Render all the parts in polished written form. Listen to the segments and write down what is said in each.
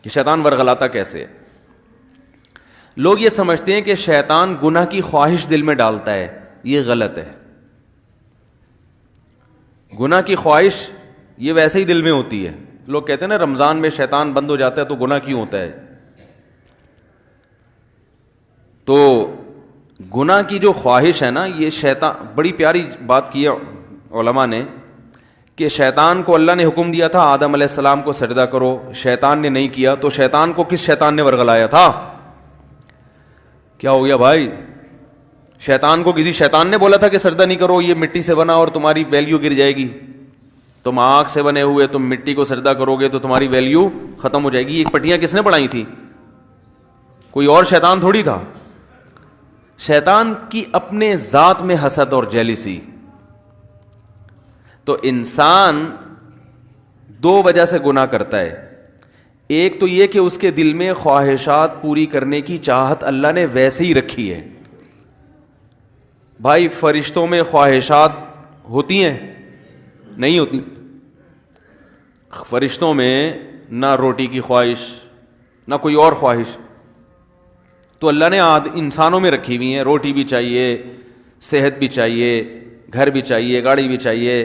کہ شیطان ورغلاتا کیسے ہے. لوگ یہ سمجھتے ہیں کہ شیطان گناہ کی خواہش دل میں ڈالتا ہے. یہ غلط ہے. گناہ کی خواہش یہ ویسے ہی دل میں ہوتی ہے. لوگ کہتے ہیں نا رمضان میں شیطان بند ہو جاتا ہے تو گناہ کیوں ہوتا ہے. تو گناہ کی جو خواہش ہے نا, یہ شیطان, بڑی پیاری بات کی ہے علماء نے کہ شیطان کو اللہ نے حکم دیا تھا آدم علیہ السلام کو سجدہ کرو, شیطان نے نہیں کیا, تو شیطان کو کس شیطان نے ورغلایا تھا؟ کیا ہو گیا بھائی؟ شیطان کو کسی شیطان نے بولا تھا کہ سجدہ نہیں کرو, یہ مٹی سے بنا اور تمہاری ویلیو گر جائے گی. تم آگ سے بنے ہوئے, تم مٹی کو سجدہ کرو گے تو تمہاری ویلیو ختم ہو جائے گی. یہ پٹیاں کس نے پڑھائی تھی؟ کوئی اور شیطان تھوڑی تھا. شیطان کی اپنے ذات میں حسد اور جیلسی. تو انسان دو وجہ سے گناہ کرتا ہے. ایک تو یہ کہ اس کے دل میں خواہشات پوری کرنے کی چاہت اللہ نے ویسے ہی رکھی ہے. بھائی فرشتوں میں خواہشات ہوتی ہیں؟ نہیں ہوتی. فرشتوں میں نہ روٹی کی خواہش نہ کوئی اور خواہش. تو اللہ نے انسانوں میں رکھی ہوئی ہیں. روٹی بھی چاہیے, صحت بھی چاہیے, گھر بھی چاہیے, گاڑی بھی چاہیے,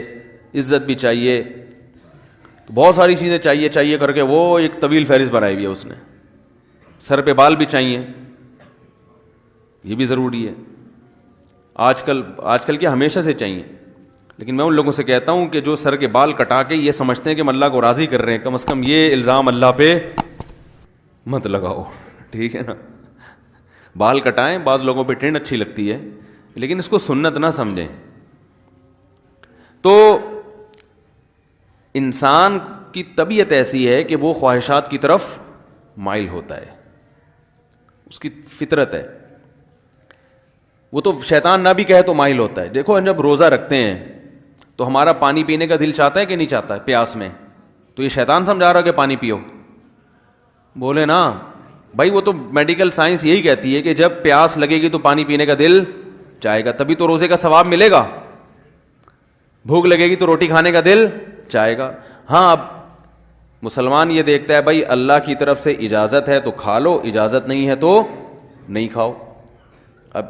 عزت بھی چاہیے, تو بہت ساری چیزیں چاہیے کر کے وہ ایک طویل فہرست بنائی ہوئی ہے اس نے. سر پہ بال بھی چاہیے, یہ بھی ضروری ہے. آج کل کے ہمیشہ سے چاہیے. لیکن میں ان لوگوں سے کہتا ہوں کہ جو سر کے بال کٹا کے یہ سمجھتے ہیں کہ ہم اللہ کو راضی کر رہے ہیں, کم از کم یہ الزام اللہ پہ مت لگاؤ. ٹھیک ہے نا؟ بال کٹائیں, بعض لوگوں پہ ٹرینڈ اچھی لگتی ہے, لیکن اس کو سنت نہ سمجھیں. تو انسان کی طبیعت ایسی ہے کہ وہ خواہشات کی طرف مائل ہوتا ہے, اس کی فطرت ہے. وہ تو شیطان نہ بھی کہے تو مائل ہوتا ہے. دیکھو جب روزہ رکھتے ہیں تو ہمارا پانی پینے کا دل چاہتا ہے کہ نہیں چاہتا ہے پیاس میں؟ تو یہ شیطان سمجھا رہا کہ پانی پیو؟ بولے نا بھائی, وہ تو میڈیکل سائنس یہی کہتی ہے کہ جب پیاس لگے گی تو پانی پینے کا دل چاہے گا, تبھی تو روزے کا ثواب ملے گا. بھوک لگے گی تو روٹی کھانے کا دل چاہے گا. ہاں, اب مسلمان یہ دیکھتا ہے بھائی اللہ کی طرف سے اجازت ہے تو کھا لو, اجازت نہیں ہے تو نہیں کھاؤ. اب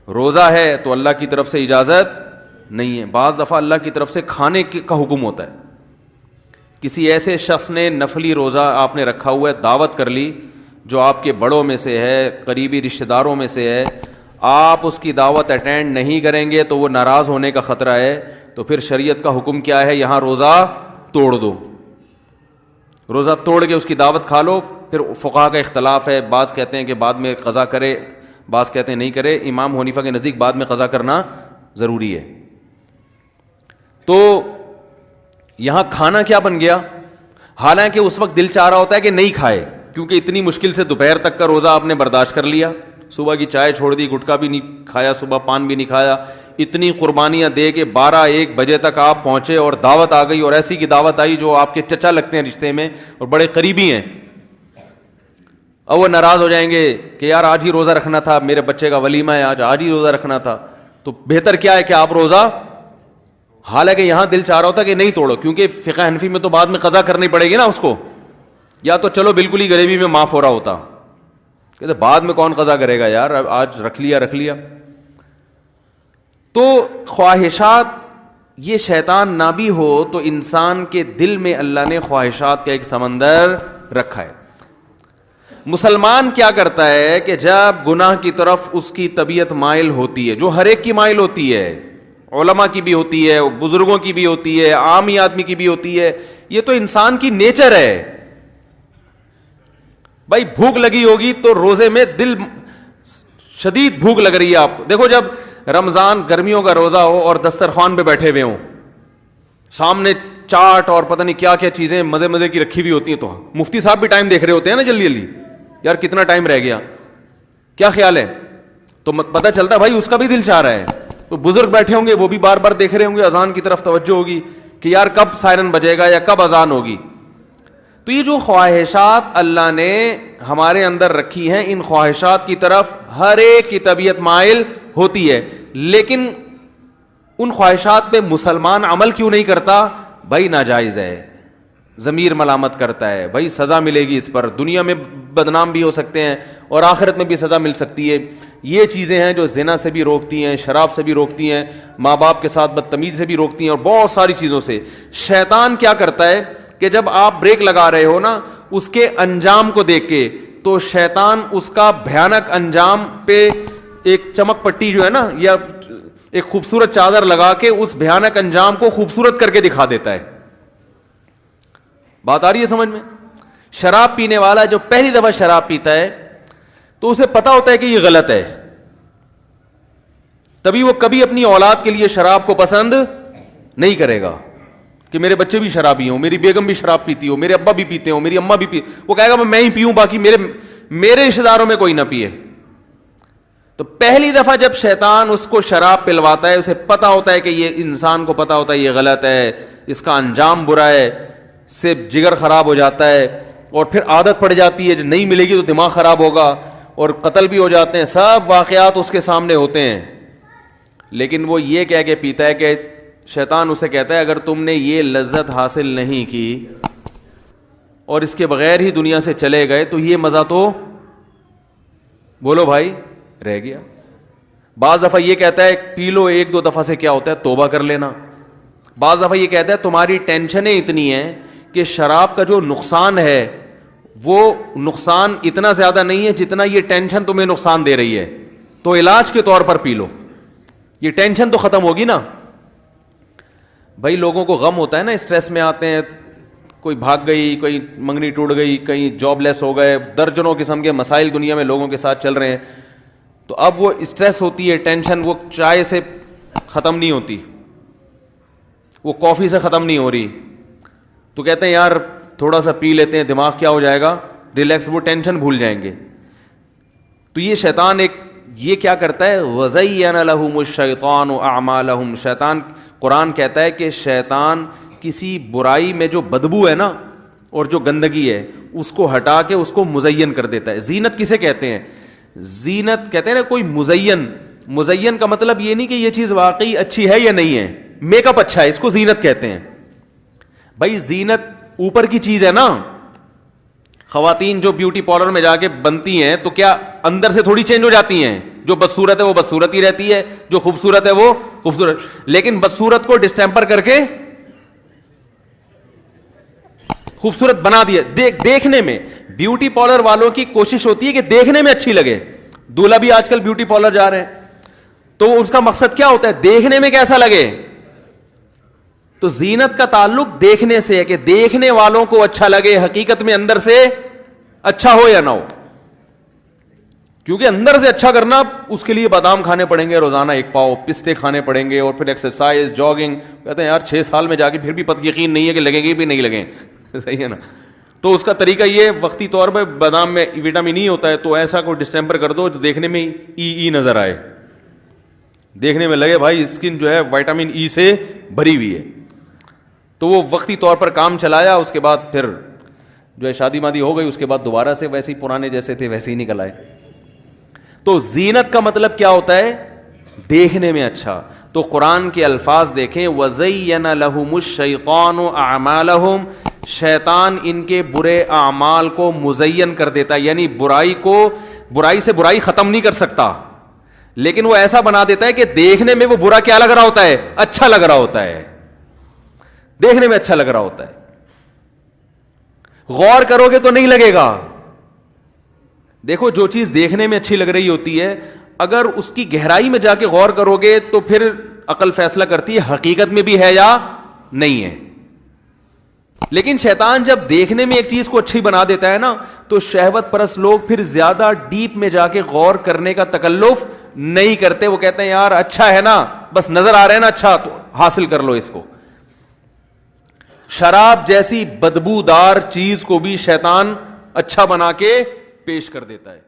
روزہ ہے تو اللہ کی طرف سے اجازت نہیں ہے. بعض دفعہ اللہ کی طرف سے کھانے کا حکم ہوتا ہے. کسی ایسے شخص نے نفلی روزہ آپ نے رکھا ہوا ہے, دعوت کر لی جو آپ کے بڑوں میں سے ہے, قریبی رشتہ داروں میں سے ہے, آپ اس کی دعوت اٹینڈ نہیں کریں گے تو وہ ناراض ہونے کا خطرہ ہے. تو پھر شریعت کا حکم کیا ہے؟ یہاں روزہ توڑ دو, روزہ توڑ کے اس کی دعوت کھا لو. پھر فقہا کا اختلاف ہے, بعض کہتے ہیں کہ بعد میں قضا کرے, بعض کہتے ہیں نہیں کرے. امام حنیفہ کے نزدیک بعد میں قضا کرنا ضروری ہے. تو یہاں کھانا کیا بن گیا؟ حالانکہ اس وقت دل چاہ رہا ہوتا ہے کہ نہیں کھائے, کیونکہ اتنی مشکل سے دوپہر تک کا روزہ آپ نے برداشت کر لیا, صبح کی چائے چھوڑ دی, گٹکا بھی نہیں کھایا, صبح پان بھی نہیں کھایا, اتنی قربانیاں دے کے 12-1 بجے تک آپ پہنچے اور دعوت آ گئی, اور ایسی کی دعوت آئی جو آپ کے چچا لگتے ہیں رشتے میں اور بڑے قریبی ہیں. اب وہ ناراض ہو جائیں گے کہ یار آج ہی روزہ رکھنا تھا, میرے بچے کا ولیمہ ہے, آج ہی روزہ رکھنا تھا. تو بہتر کیا ہے کہ آپ روزہ, حالانکہ یہاں دل چاہ رہا ہوتا کہ نہیں توڑو, کیونکہ فقہ حنفی میں تو بعد میں قضا کرنی پڑے گی نا اس کو, یا تو چلو بالکل ہی غریبی میں معاف ہو رہا ہوتا, کہتے بعد میں کون قضا کرے گا یار, آج رکھ لیا. تو خواہشات, یہ شیطان نہ بھی ہو تو انسان کے دل میں اللہ نے خواہشات کا ایک سمندر رکھا ہے. مسلمان کیا کرتا ہے کہ جب گناہ کی طرف اس کی طبیعت مائل ہوتی ہے, جو ہر ایک کی مائل ہوتی ہے, علماء کی بھی ہوتی ہے, بزرگوں کی بھی ہوتی ہے, عام آدمی کی بھی ہوتی ہے, یہ تو انسان کی نیچر ہے. بھائی بھوک لگی ہوگی تو روزے میں دل, شدید بھوک لگ رہی ہے آپ کو. دیکھو جب رمضان گرمیوں کا روزہ ہو اور دسترخوان پہ بیٹھے ہوئے ہوں, سامنے چاٹ اور پتہ نہیں کیا کیا چیزیں مزے کی رکھی ہوئی ہوتی ہیں, تو مفتی صاحب بھی ٹائم دیکھ رہے ہوتے ہیں نا جلدی, یار کتنا ٹائم رہ گیا, کیا خیال ہے, تو پتہ چلتا ہے بھائی اس کا بھی دل چاہ رہا ہے. تو بزرگ بیٹھے ہوں گے وہ بھی بار بار دیکھ رہے ہوں گے, اذان کی طرف توجہ ہوگی کہ یار کب سائرن بجے گا یا کب اذان ہوگی. تو یہ جو خواہشات اللہ نے ہمارے اندر رکھی ہیں, ان خواہشات کی طرف ہر ایک کی طبیعت مائل ہوتی ہے. لیکن ان خواہشات پہ مسلمان عمل کیوں نہیں کرتا؟ بھائی ناجائز ہے, ضمیر ملامت کرتا ہے، بھائی سزا ملے گی اس پر، دنیا میں بدنام بھی ہو سکتے ہیں اور آخرت میں بھی سزا مل سکتی ہے. یہ چیزیں ہیں جو زنا سے بھی روکتی ہیں، شراب سے بھی روکتی ہیں، ماں باپ کے ساتھ بدتمیزی سے بھی روکتی ہیں، اور بہت ساری چیزوں سے. شیطان کیا کرتا ہے کہ جب آپ بریک لگا رہے ہو نا اس کے انجام کو دیکھ کے، تو شیطان اس کا بھیانک انجام پہ ایک چمک پٹی جو ہے نا یا ایک خوبصورت چادر لگا کے اس بھیانک انجام کو خوبصورت کر کے دکھا دیتا ہے. بات آ رہی ہے سمجھ میں؟ شراب پینے والا جو پہلی دفعہ شراب پیتا ہے تو اسے پتا ہوتا ہے کہ یہ غلط ہے، تبھی وہ کبھی اپنی اولاد کے لیے شراب کو پسند نہیں کرے گا کہ میرے بچے بھی شرابی ہوں، میری بیگم بھی شراب پیتی ہو، میرے ابا بھی پیتے ہوں، میری اماں بھی پی. وہ کہے گا میں ہی پیوں، باقی میرے رشتے داروں میں کوئی نہ پیے. تو پہلی دفعہ جب شیطان اس کو شراب پلواتا ہے، اسے پتا ہوتا ہے کہ یہ انسان کو پتا ہوتا ہے یہ غلط ہے، اس کا انجام برا ہے، سے جگر خراب ہو جاتا ہے اور پھر عادت پڑ جاتی ہے، جو نہیں ملے گی تو دماغ خراب ہوگا اور قتل بھی ہو جاتے ہیں، سب واقعات اس کے سامنے ہوتے ہیں. لیکن وہ یہ کہہ کے پیتا ہے کہ شیطان اسے کہتا ہے اگر تم نے یہ لذت حاصل نہیں کی اور اس کے بغیر ہی دنیا سے چلے گئے تو یہ مزہ تو بولو بھائی رہ گیا. بعض دفعہ یہ کہتا ہے پی لو ایک دو دفعہ سے کیا ہوتا ہے توبہ کر لینا. بعض دفعہ یہ کہتا ہے تمہاری ٹینشنیں اتنی ہیں کہ شراب کا جو نقصان ہے وہ نقصان اتنا زیادہ نہیں ہے جتنا یہ ٹینشن تمہیں نقصان دے رہی ہے، تو علاج کے طور پر پی لو، یہ ٹینشن تو ختم ہوگی نا. بھائی لوگوں کو غم ہوتا ہے نا، اسٹریس میں آتے ہیں، کوئی بھاگ گئی، کوئی منگنی ٹوٹ گئی، کہیں جاب لیس ہو گئے، درجنوں قسم کے مسائل دنیا میں لوگوں کے ساتھ چل رہے ہیں. تو اب وہ اسٹریس ہوتی ہے، ٹینشن وہ چائے سے ختم نہیں ہوتی، وہ کافی سے ختم نہیں ہو رہی، تو کہتے ہیں یار تھوڑا سا پی لیتے ہیں، دماغ کیا ہو جائے گا ریلیکس، وہ ٹینشن بھول جائیں گے. تو یہ شیطان یہ کیا کرتا ہے وَزَيَّنَ لَهُمُ الشَّيْطَانُ أَعْمَالَهُمْ. شیطان قرآن کہتا ہے کہ شیطان کسی برائی میں جو بدبو ہے نا اور جو گندگی ہے اس کو ہٹا کے اس کو مزین کر دیتا ہے. زینت کسے کہتے ہیں؟ زینت کہتے ہیں نا کوئی مزین کا مطلب یہ نہیں کہ یہ چیز واقعی اچھی ہے یا نہیں ہے، میک اپ اچھا ہے اس کو زینت کہتے ہیں. بھائی زینت اوپر کی چیز ہے نا، خواتین جو بیوٹی پارلر میں جا کے بنتی ہیں تو کیا اندر سے تھوڑی چینج ہو جاتی ہیں؟ جو بدصورت ہے وہ بدصورت ہی رہتی ہے، جو خوبصورت ہے وہ خوبصورت، لیکن بدصورت کو ڈسٹیمپر کر کے خوبصورت بنا دیا. دیکھنے میں بیوٹی پارلر والوں کی کوشش ہوتی ہے کہ دیکھنے میں اچھی لگے. دولہا بھی آج کل بیوٹی پارلر جا رہے ہیں تو اس کا مقصد کیا ہوتا ہے؟ دیکھنے میں کیسا لگے. تو زینت کا تعلق دیکھنے سے ہے کہ دیکھنے والوں کو اچھا لگے، حقیقت میں اندر سے اچھا ہو یا نہ ہو. کیونکہ اندر سے اچھا کرنا اس کے لیے بادام کھانے پڑیں گے روزانہ 1 پاؤ، پستے کھانے پڑیں گے، اور پھر ایکسرسائز، جاگنگ. کہتے ہیں یار 6 سال میں جا کے پھر بھی یقین نہیں ہے کہ لگیں گے بھی نہیں لگیں. صحیح ہے نا؟ تو اس کا طریقہ یہ وقتی طور پر بادام میں وٹامن ای ہوتا ہے، تو ایسا کوئی ڈسٹیمپر کر دو جو دیکھنے میں ای نظر آئے، دیکھنے میں لگے بھائی اسکن جو ہے وٹامن ای سے بھری ہوئی ہے. تو وہ وقتی طور پر کام چلایا، اس کے بعد پھر جو ہے شادی مادی ہو گئی، اس کے بعد دوبارہ سے ویسے ہی پرانے جیسے تھے ویسے ہی نکل آئے. تو زینت کا مطلب کیا ہوتا ہے؟ دیکھنے میں اچھا. تو قرآن کے الفاظ دیکھیں وَزَيَّنَ لَهُمُ الشَّيْطَانُ أَعْمَالَهُمْ. شیطان ان کے برے اعمال کو مزین کر دیتا ہے، یعنی برائی سے برائی ختم نہیں کر سکتا، لیکن وہ ایسا بنا دیتا ہے کہ دیکھنے میں وہ برا کیا لگ رہا ہوتا ہے؟ اچھا لگ رہا ہوتا ہے، دیکھنے میں اچھا لگ رہا ہوتا ہے. غور کرو گے تو نہیں لگے گا. دیکھو جو چیز دیکھنے میں اچھی لگ رہی ہوتی ہے، اگر اس کی گہرائی میں جا کے غور کرو گے تو پھر عقل فیصلہ کرتی ہے حقیقت میں بھی ہے یا نہیں ہے. لیکن شیطان جب دیکھنے میں ایک چیز کو اچھی بنا دیتا ہے نا، تو شہوت پرست لوگ پھر زیادہ ڈیپ میں جا کے غور کرنے کا تکلف نہیں کرتے. وہ کہتے ہیں یار اچھا ہے نا، بس نظر آ رہا ہے نا اچھا، تو حاصل کر لو اس کو. شراب جیسی بدبودار چیز کو بھی شیطان اچھا بنا کے پیش کر دیتا ہے.